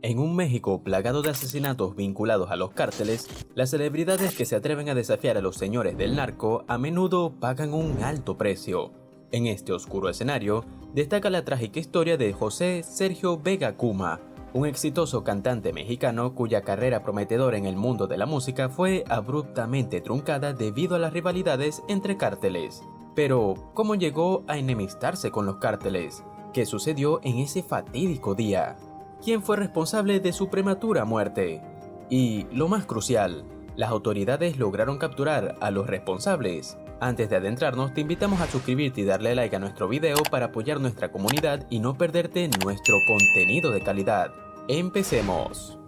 En un México plagado de asesinatos vinculados a los cárteles, las celebridades que se atreven a desafiar a los señores del narco a menudo pagan un alto precio. En este oscuro escenario, destaca la trágica historia de José Sergio Vega Kuma, un exitoso cantante mexicano cuya carrera prometedora en el mundo de la música fue abruptamente truncada debido a las rivalidades entre cárteles. Pero, ¿cómo llegó a enemistarse con los cárteles? ¿Qué sucedió en ese fatídico día? ¿Quién fue responsable de su prematura muerte? Y, lo más crucial, ¿las autoridades lograron capturar a los responsables? Antes de adentrarnos, te invitamos a suscribirte y darle like a nuestro video para apoyar nuestra comunidad y no perderte nuestro contenido de calidad. ¡Empecemos!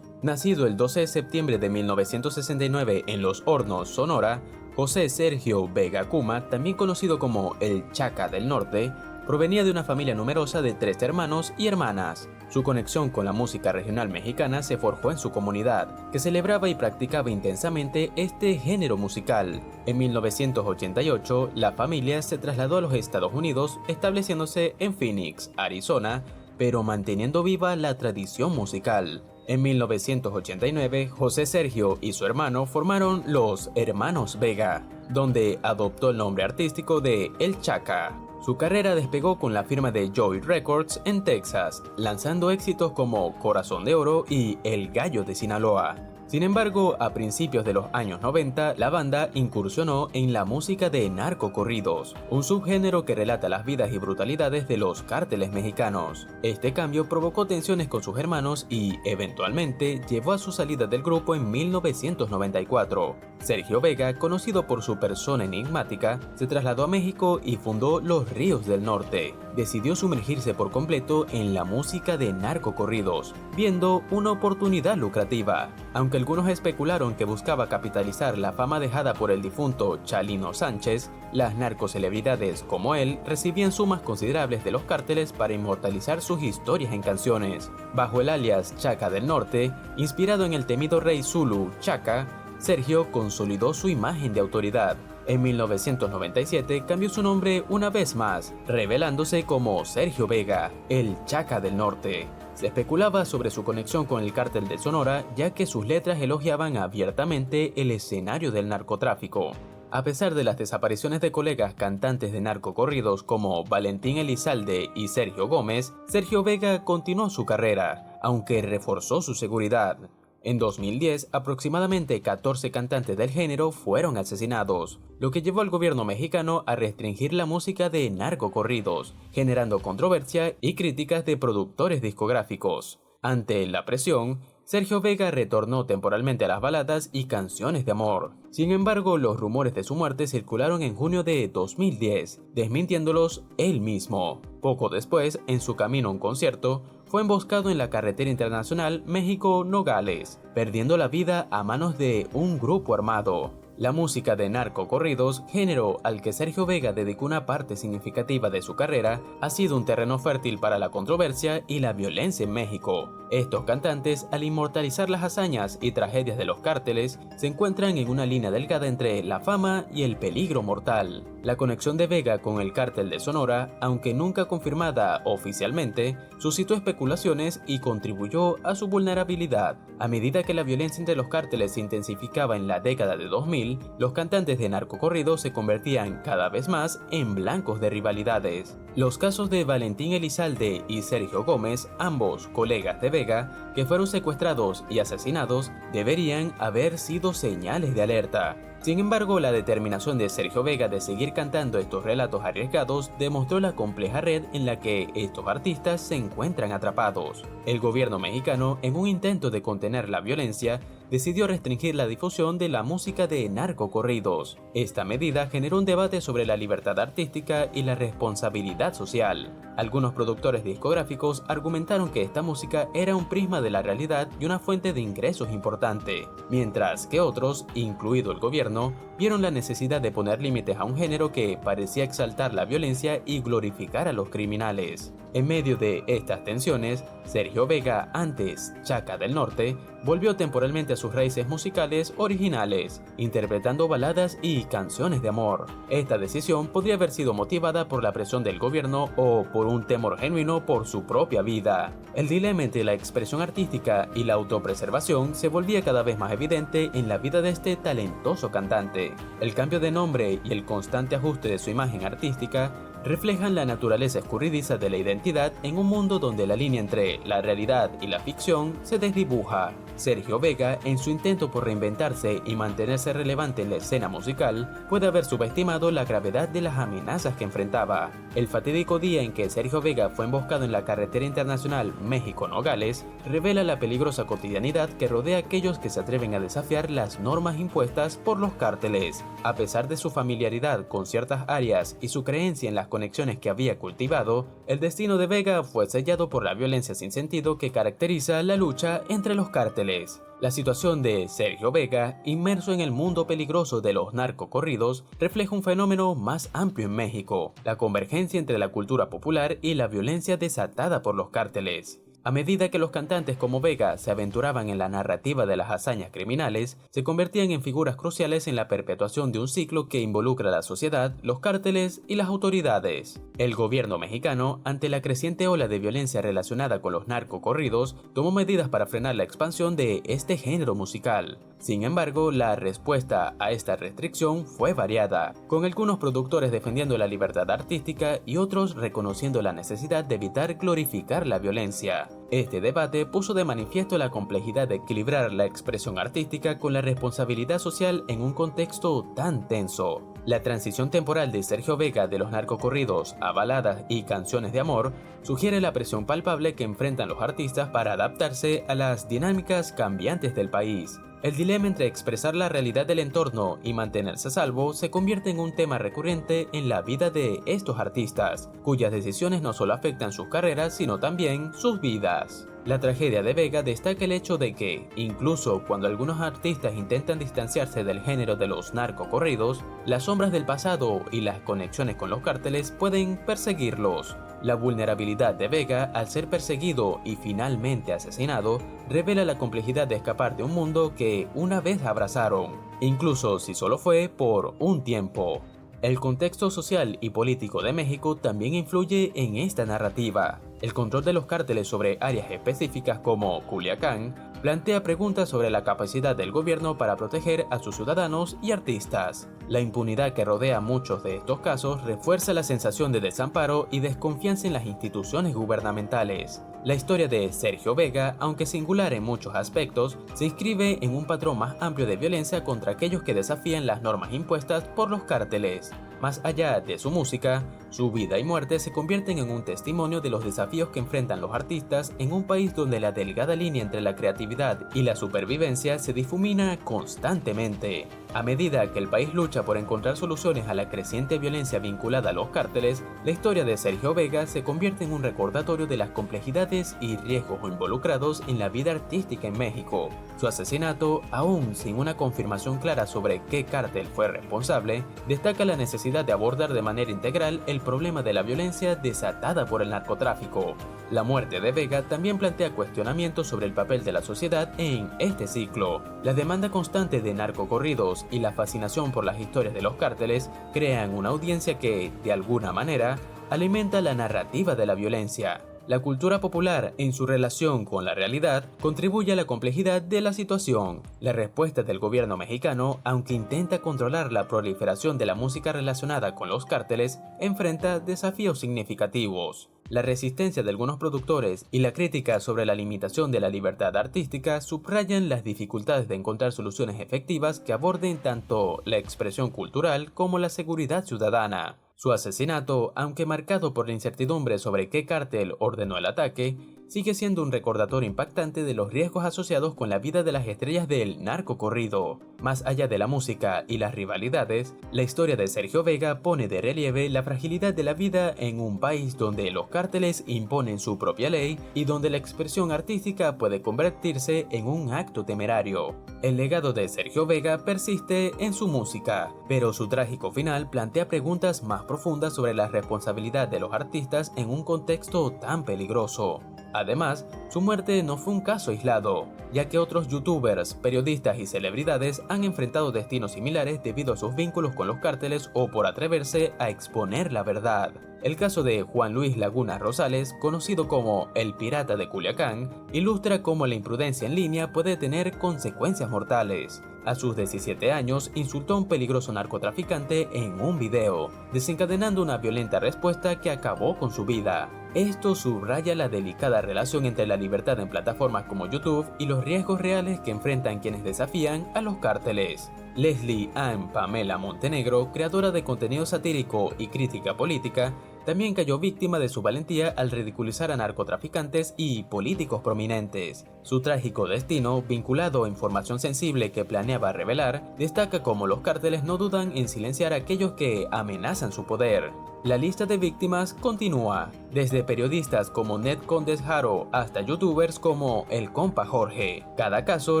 Nacido el 12 de septiembre de 1969 en Los Hornos, Sonora, José Sergio Vega Kuma, también conocido como el Chaca del Norte, provenía de una familia numerosa de 3 hermanos y hermanas. Su conexión con la música regional mexicana se forjó en su comunidad, que celebraba y practicaba intensamente este género musical. En 1988, la familia se trasladó a los Estados Unidos, estableciéndose en Phoenix, Arizona, pero manteniendo viva la tradición musical. En 1989, José Sergio y su hermano formaron los Hermanos Vega, donde adoptó el nombre artístico de El Chaca. Su carrera despegó con la firma de Joy Records en Texas, lanzando éxitos como Corazón de Oro y El Gallo de Sinaloa. Sin embargo, a principios de los años 90, la banda incursionó en la música de narcocorridos, un subgénero que relata las vidas y brutalidades de los cárteles mexicanos. Este cambio provocó tensiones con sus hermanos y, eventualmente, llevó a su salida del grupo en 1994. Sergio Vega, conocido por su persona enigmática, se trasladó a México y fundó Los Ríos del Norte. Decidió sumergirse por completo en la música de narcocorridos, viendo una oportunidad lucrativa. Aunque algunos especularon que buscaba capitalizar la fama dejada por el difunto Chalino Sánchez, las narcocelebridades como él recibían sumas considerables de los cárteles para inmortalizar sus historias en canciones. Bajo el alias Chaca del Norte, inspirado en el temido rey Zulu Chaca, Sergio consolidó su imagen de autoridad. En 1997 cambió su nombre una vez más, revelándose como Sergio Vega, el Chaca del Norte. Se especulaba sobre su conexión con el cártel de Sonora, ya que sus letras elogiaban abiertamente el escenario del narcotráfico. A pesar de las desapariciones de colegas cantantes de narcocorridos como Valentín Elizalde y Sergio Gómez, Sergio Vega continuó su carrera, aunque reforzó su seguridad. En 2010, aproximadamente 14 cantantes del género fueron asesinados, lo que llevó al gobierno mexicano a restringir la música de narcocorridos, generando controversia y críticas de productores discográficos. Ante la presión, Sergio Vega retornó temporalmente a las baladas y canciones de amor. Sin embargo, los rumores de su muerte circularon en junio de 2010, desmintiéndolos él mismo. Poco después, en su camino a un concierto, fue emboscado en la carretera internacional México-Nogales, perdiendo la vida a manos de un grupo armado. La música de narcocorridos, género al que Sergio Vega dedicó una parte significativa de su carrera, ha sido un terreno fértil para la controversia y la violencia en México. Estos cantantes, al inmortalizar las hazañas y tragedias de los cárteles, se encuentran en una línea delgada entre la fama y el peligro mortal. La conexión de Vega con el cártel de Sonora, aunque nunca confirmada oficialmente, suscitó especulaciones y contribuyó a su vulnerabilidad. A medida que la violencia entre los cárteles se intensificaba en la década de 2000, los cantantes de narcocorridos se convertían cada vez más en blancos de rivalidades. Los casos de Valentín Elizalde y Sergio Gómez, ambos colegas de Vega, que fueron secuestrados y asesinados, deberían haber sido señales de alerta. Sin embargo, la determinación de Sergio Vega de seguir cantando estos relatos arriesgados demostró la compleja red en la que estos artistas se encuentran atrapados. El gobierno mexicano, en un intento de contener la violencia, decidió restringir la difusión de la música de narcocorridos. Esta medida generó un debate sobre la libertad artística y la responsabilidad social. Algunos productores discográficos argumentaron que esta música era un prisma de la realidad y una fuente de ingresos importante, mientras que otros, incluido el gobierno, vieron la necesidad de poner límites a un género que parecía exaltar la violencia y glorificar a los criminales. En medio de estas tensiones, Sergio Vega, antes Chaca del Norte, volvió temporalmente a sus raíces musicales originales, interpretando baladas y canciones de amor. Esta decisión podría haber sido motivada por la presión del gobierno o por por un temor genuino por su propia vida. El dilema entre la expresión artística y la autopreservación se volvía cada vez más evidente en la vida de este talentoso cantante. El cambio de nombre y el constante ajuste de su imagen artística reflejan la naturaleza escurridiza de la identidad en un mundo donde la línea entre la realidad y la ficción se desdibuja. Sergio Vega, en su intento por reinventarse y mantenerse relevante en la escena musical, puede haber subestimado la gravedad de las amenazas que enfrentaba. El fatídico día en que Sergio Vega fue emboscado en la carretera internacional México-Nogales revela la peligrosa cotidianidad que rodea a aquellos que se atreven a desafiar las normas impuestas por los cárteles. A pesar de su familiaridad con ciertas áreas y su creencia en las conexiones que había cultivado, el destino de Vega fue sellado por la violencia sin sentido que caracteriza la lucha entre los cárteles. La situación de Sergio Vega, inmerso en el mundo peligroso de los narcocorridos, refleja un fenómeno más amplio en México: la convergencia entre la cultura popular y la violencia desatada por los cárteles. A medida que los cantantes como Vega se aventuraban en la narrativa de las hazañas criminales, se convertían en figuras cruciales en la perpetuación de un ciclo que involucra a la sociedad, los cárteles y las autoridades. El gobierno mexicano, ante la creciente ola de violencia relacionada con los narcocorridos, tomó medidas para frenar la expansión de este género musical. Sin embargo, la respuesta a esta restricción fue variada, con algunos productores defendiendo la libertad artística y otros reconociendo la necesidad de evitar glorificar la violencia. Este debate puso de manifiesto la complejidad de equilibrar la expresión artística con la responsabilidad social en un contexto tan tenso. La transición temporal de Sergio Vega de los narcocorridos a baladas y canciones de amor sugiere la presión palpable que enfrentan los artistas para adaptarse a las dinámicas cambiantes del país. El dilema entre expresar la realidad del entorno y mantenerse a salvo se convierte en un tema recurrente en la vida de estos artistas, cuyas decisiones no solo afectan sus carreras, sino también sus vidas. La tragedia de Vega destaca el hecho de que, incluso cuando algunos artistas intentan distanciarse del género de los narcocorridos, las sombras del pasado y las conexiones con los cárteles pueden perseguirlos. La vulnerabilidad de Vega al ser perseguido y finalmente asesinado revela la complejidad de escapar de un mundo que una vez abrazaron, incluso si solo fue por un tiempo. El contexto social y político de México también influye en esta narrativa. El control de los cárteles sobre áreas específicas como Culiacán plantea preguntas sobre la capacidad del gobierno para proteger a sus ciudadanos y artistas. La impunidad que rodea muchos de estos casos refuerza la sensación de desamparo y desconfianza en las instituciones gubernamentales. La historia de Sergio Vega, aunque singular en muchos aspectos, se inscribe en un patrón más amplio de violencia contra aquellos que desafían las normas impuestas por los cárteles. Más allá de su música, su vida y muerte se convierten en un testimonio de los desafíos que enfrentan los artistas en un país donde la delgada línea entre la creatividad y la supervivencia se difumina constantemente. A medida que el país lucha por encontrar soluciones a la creciente violencia vinculada a los cárteles, la historia de Sergio Vega se convierte en un recordatorio de las complejidades y riesgos involucrados en la vida artística en México. Su asesinato, aún sin una confirmación clara sobre qué cártel fue responsable, destaca la necesidad de abordar de manera integral el problema de la violencia desatada por el narcotráfico. La muerte de Vega también plantea cuestionamientos sobre el papel de la sociedad en este ciclo. La demanda constante de narcocorridos y la fascinación por las historias de los cárteles crean una audiencia que, de alguna manera, alimenta la narrativa de la violencia. La cultura popular, en su relación con la realidad, contribuye a la complejidad de la situación. La respuesta del gobierno mexicano, aunque intenta controlar la proliferación de la música relacionada con los cárteles, enfrenta desafíos significativos. La resistencia de algunos productores y la crítica sobre la limitación de la libertad artística subrayan las dificultades de encontrar soluciones efectivas que aborden tanto la expresión cultural como la seguridad ciudadana. Su asesinato, aunque marcado por la incertidumbre sobre qué cártel ordenó el ataque, sigue siendo un recordatorio impactante de los riesgos asociados con la vida de las estrellas del narcocorrido. Más allá de la música y las rivalidades, la historia de Sergio Vega pone de relieve la fragilidad de la vida en un país donde los cárteles imponen su propia ley y donde la expresión artística puede convertirse en un acto temerario. El legado de Sergio Vega persiste en su música, pero su trágico final plantea preguntas más profundas sobre la responsabilidad de los artistas en un contexto tan peligroso. Además, su muerte no fue un caso aislado, ya que otros youtubers, periodistas y celebridades han enfrentado destinos similares debido a sus vínculos con los cárteles o por atreverse a exponer la verdad. El caso de Juan Luis Laguna Rosales, conocido como el Pirata de Culiacán, ilustra cómo la imprudencia en línea puede tener consecuencias mortales. A sus 17 años insultó a un peligroso narcotraficante en un video, desencadenando una violenta respuesta que acabó con su vida. Esto subraya la delicada relación entre la libertad en plataformas como YouTube y los riesgos reales que enfrentan quienes desafían a los cárteles. Leslie Ann Pamela Montenegro, creadora de contenido satírico y crítica política, también cayó víctima de su valentía al ridiculizar a narcotraficantes y políticos prominentes. Su trágico destino, vinculado a información sensible que planeaba revelar, destaca cómo los cárteles no dudan en silenciar a aquellos que amenazan su poder. La lista de víctimas continúa, desde periodistas como Ned Condes Haro hasta youtubers como El Compa Jorge. Cada caso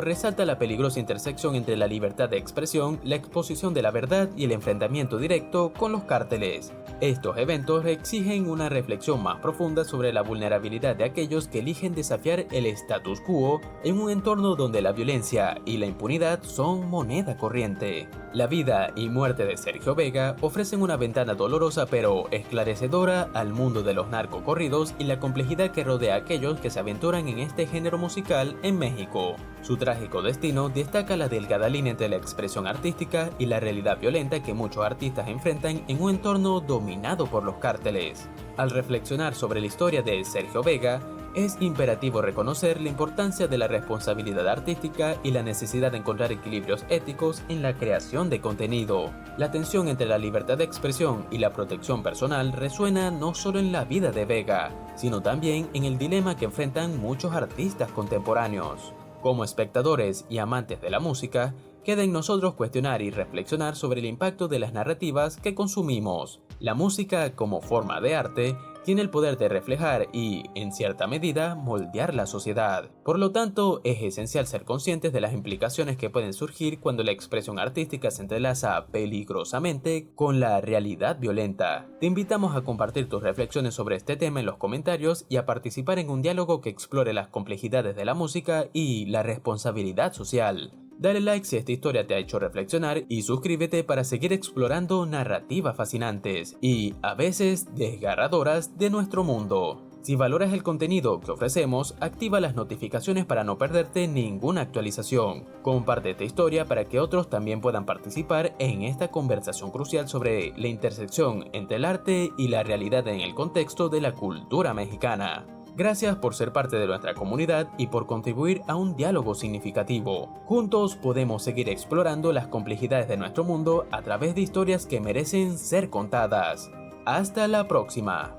resalta la peligrosa intersección entre la libertad de expresión, la exposición de la verdad y el enfrentamiento directo con los cárteles. Estos eventos exigen una reflexión más profunda sobre la vulnerabilidad de aquellos que eligen desafiar el status quo en un entorno donde la violencia y la impunidad son moneda corriente. La vida y muerte de Sergio Vega ofrecen una ventana dolorosa pero esclarecedora al mundo de los narcocorridos y la complejidad que rodea a aquellos que se aventuran en este género musical en México. Su trágico destino destaca la delgada línea entre la expresión artística y la realidad violenta que muchos artistas enfrentan en un entorno dominado por los cárteles. Al reflexionar sobre la historia de Sergio Vega, es imperativo reconocer la importancia de la responsabilidad artística y la necesidad de encontrar equilibrios éticos en la creación de contenido. La tensión entre la libertad de expresión y la protección personal resuena no solo en la vida de Vega, sino también en el dilema que enfrentan muchos artistas contemporáneos. Como espectadores y amantes de la música, queda en nosotros cuestionar y reflexionar sobre el impacto de las narrativas que consumimos. La música, como forma de arte, tiene el poder de reflejar y, en cierta medida, moldear la sociedad. Por lo tanto, es esencial ser conscientes de las implicaciones que pueden surgir cuando la expresión artística se entrelaza peligrosamente con la realidad violenta. Te invitamos a compartir tus reflexiones sobre este tema en los comentarios y a participar en un diálogo que explore las complejidades de la música y la responsabilidad social. Dale like si esta historia te ha hecho reflexionar y suscríbete para seguir explorando narrativas fascinantes y, a veces, desgarradoras de nuestro mundo. Si valoras el contenido que ofrecemos, activa las notificaciones para no perderte ninguna actualización. Comparte esta historia para que otros también puedan participar en esta conversación crucial sobre la intersección entre el arte y la realidad en el contexto de la cultura mexicana. Gracias por ser parte de nuestra comunidad y por contribuir a un diálogo significativo. Juntos podemos seguir explorando las complejidades de nuestro mundo a través de historias que merecen ser contadas. Hasta la próxima.